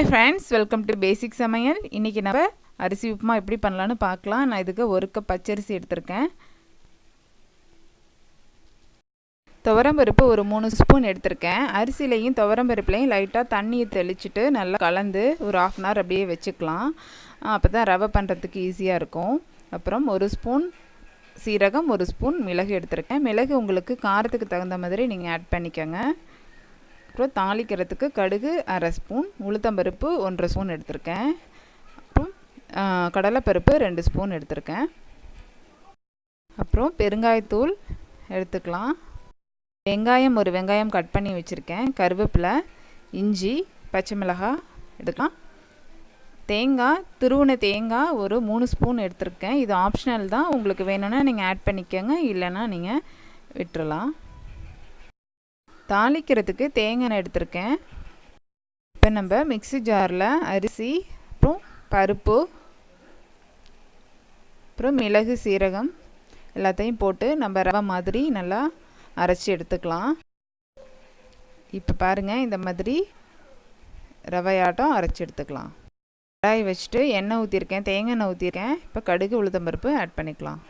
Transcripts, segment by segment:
Hi friends, welcome to பேசிக் சமையல். இன்றைக்கி நம்ம அரிசி உப்புமா எப்படி பண்ணலான்னு பார்க்கலாம். நான் இதுக்கு 1 கப் பச்சரிசி எடுத்திருக்கேன். துவரம்பருப்பு ஒரு 3 ஸ்பூன் எடுத்திருக்கேன். அரிசிலையும் துவரம்பருப்புலையும் லைட்டாக தண்ணியை தெளிச்சுட்டு நல்லா கலந்து ஒரு 1/2 அன் ஹவர் அப்படியே வச்சுக்கலாம். அப்போ தான் ரவை பண்ணுறதுக்கு ஈஸியாக இருக்கும். அப்புறம் 1 ஸ்பூன் சீரகம், 1 ஸ்பூன் மிளகு எடுத்திருக்கேன். மிளகு உங்களுக்கு காரத்துக்கு தகுந்த மாதிரி நீங்கள் ஆட் பண்ணிக்கோங்க. அப்புறம் தாளிக்கிறதுக்கு கடுகு 1/2 ஸ்பூன், உளுத்தம்பருப்பு 1 ஸ்பூன் எடுத்திருக்கேன். அப்புறம் கடலைப்பருப்பு 2 ஸ்பூன் எடுத்திருக்கேன். அப்புறம் பெருங்காயத்தூள் எடுத்துக்கலாம். வெங்காயம் ஒரு வெங்காயம் கட் பண்ணி வச்சுருக்கேன். கருவேப்பிலை, இஞ்சி, பச்சை மிளகாய் எடுக்கலாம். தேங்காய், துருவின தேங்காய் ஒரு 3 ஸ்பூன் எடுத்திருக்கேன். இது ஆப்ஷனல் தான், உங்களுக்கு வேணும்னா நீங்கள் ஆட் பண்ணிக்கோங்க, இல்லைன்னா நீங்கள் விட்டுறலாம். தாளிக்கிறதுக்கு தேங்காய் எண்ணெய் எடுத்திருக்கேன். இப்போ நம்ம மிக்ஸி ஜாரில் அரிசி, அப்புறம் பருப்பு, அப்புறம் மிளகு, சீரகம் எல்லாத்தையும் போட்டு நம்ம ரவை மாதிரி நல்லா அரைச்சி எடுத்துக்கலாம். இப்போ பாருங்கள், இந்த மாதிரி ரவையாட்டம் அரைச்சி எடுத்துக்கலாம். கடாய் வச்சுட்டு எண்ணெய் ஊற்றிருக்கேன், தேங்காய் எண்ணெய் ஊற்றிருக்கேன். இப்போ கடுகு, உளுத்தம்பருப்பு ஆட் பண்ணிக்கலாம்.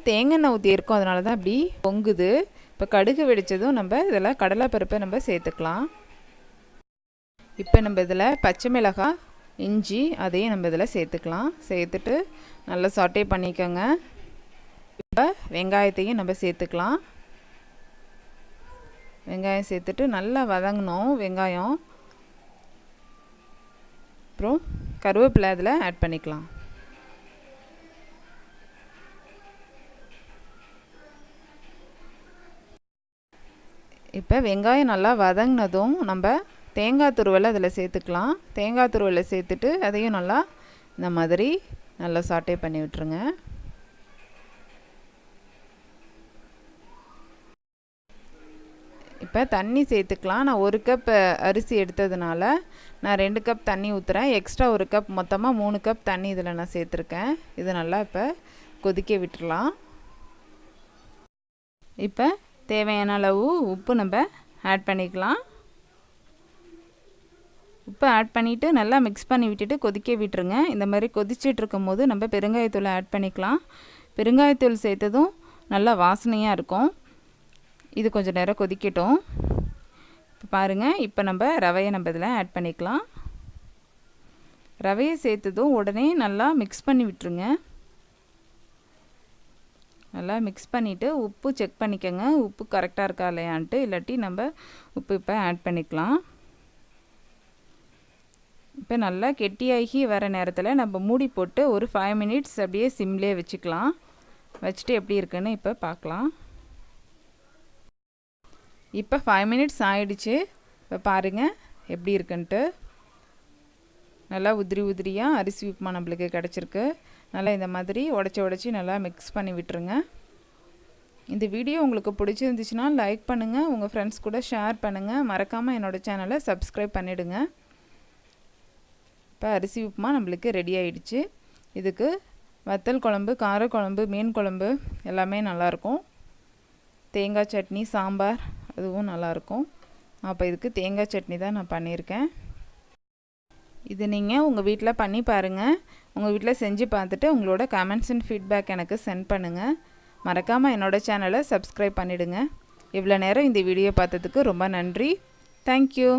தேங்காய் எண்ணெய் ஊற்றிருக்கோம், அதனால தான் அப்படி பொங்குது. இப்போ கடுகு வெடித்ததும் நம்ம இதில் கடலைப்பருப்பை நம்ம சேர்த்துக்கலாம். இப்போ நம்ம இதில் பச்சை மிளகாய், இஞ்சி அதையும் நம்ம இதில் சேர்த்துக்கலாம். சேர்த்துட்டு நல்லா சாட்டே பண்ணிக்கோங்க. இப்போ வெங்காயத்தையும் நம்ம சேர்த்துக்கலாம். வெங்காயம் சேர்த்துட்டு நல்லா வதங்கணும் வெங்காயம். அப்புறம் கருவேப்பிலை அதில் ஆட் பண்ணிக்கலாம். இப்போ வெங்காயம் நல்லா வதங்கினதும் நம்ம தேங்காய் துருவலை அதில் சேர்த்துக்கலாம். தேங்காய் துருவலை சேர்த்துட்டு அதையும் நல்லா இந்த மாதிரி நல்லா சாட்டே பண்ணி விட்டுருங்க. இப்போ தண்ணி சேர்த்துக்கலாம். நான் 1 கப் அரிசி எடுத்ததுனால நான் 2 கப் தண்ணி ஊற்றுறேன். எக்ஸ்ட்ரா 1 கப், மொத்தமாக 3 கப் தண்ணி இதில் நான் சேர்த்துருக்கேன். இது நல்லா இப்போ கொதிக்க விட்டுடலாம். இப்போ தேவையான அளவு உப்பு நம்ம ஆட் பண்ணிக்கலாம். உப்பு ஆட் பண்ணிவிட்டு நல்லா மிக்ஸ் பண்ணி விட்டுட்டு கொதிக்க விட்டுருங்க. இந்த மாதிரி கொதிச்சுட்டு இருக்கும் போது நம்ம பெருங்காயத்தூளை ஆட் பண்ணிக்கலாம். பெருங்காயத்தூள் சேர்த்ததும் நல்லா வாசனையாக இருக்கும். இது கொஞ்சம் நேரம் கொதிக்கட்டும். இப்போ பாருங்கள், இப்போ நம்ம ரவையை நம்ம இதில் ஆட் பண்ணிக்கலாம். ரவையை சேர்த்ததும் உடனே நல்லா மிக்ஸ் பண்ணி விட்டுருங்க. நல்லா மிக்ஸ் பண்ணிவிட்டு உப்பு செக் பண்ணிக்கோங்க, உப்பு கரெக்டாக இருக்கா இல்லையான்ட்டு. இல்லாட்டி நம்ம உப்பு இப்போ ஆட் பண்ணிக்கலாம். இப்போ நல்லா கெட்டியாகி வர நேரத்தில் நம்ம மூடி போட்டு ஒரு 5 மினிட்ஸ் அப்படியே சிம்லேயே வச்சுக்கலாம். வச்சுட்டு எப்படி இருக்குன்னு இப்போ பார்க்கலாம். இப்போ 5 மினிட்ஸ் ஆயிடுச்சு. இப்போ பாருங்கள் எப்படி இருக்குன்ட்டு. நல்லா உதிரி உதிரியாக அரிசி உப்புமா நம்மளுக்கு கிடச்சிருக்கு. நல்லா இந்த மாதிரி உடச்சி நல்லா மிக்ஸ் பண்ணி விட்டுருங்க. இந்த வீடியோ உங்களுக்கு பிடிச்சிருந்துச்சுன்னா லைக் பண்ணுங்கள், உங்கள் ஃப்ரெண்ட்ஸ் கூட ஷேர் பண்ணுங்கள். மறக்காமல் என்னோடய சேனலை சப்ஸ்கிரைப் பண்ணிவிடுங்க. இப்போ அரிசி உப்புமா நம்மளுக்கு ரெடி ஆகிடுச்சு. இதுக்கு வத்தல் குழம்பு, காரக்குழம்பு, மீன் குழம்பு எல்லாமே நல்லாயிருக்கும். தேங்காய் சட்னி, சாம்பார் அதுவும் நல்லாயிருக்கும். அப்போ இதுக்கு தேங்காய் சட்னி தான் நான் பண்ணியிருக்கேன். இது நீங்கள் உங்கள் வீட்டில் பண்ணி பாருங்கள். உங்கள் வீட்டில் செஞ்சு பார்த்துட்டு உங்களோட கமெண்ட்ஸ் அண்ட் ஃபீட்பேக் எனக்கு சென்ட் பண்ணுங்கள். மறக்காமல் என்னோடய சேனலை சப்ஸ்கிரைப் பண்ணிவிடுங்க. இவ்வளோ நேரம் இந்த வீடியோ பார்த்ததுக்கு ரொம்ப நன்றி. தேங்க்யூ.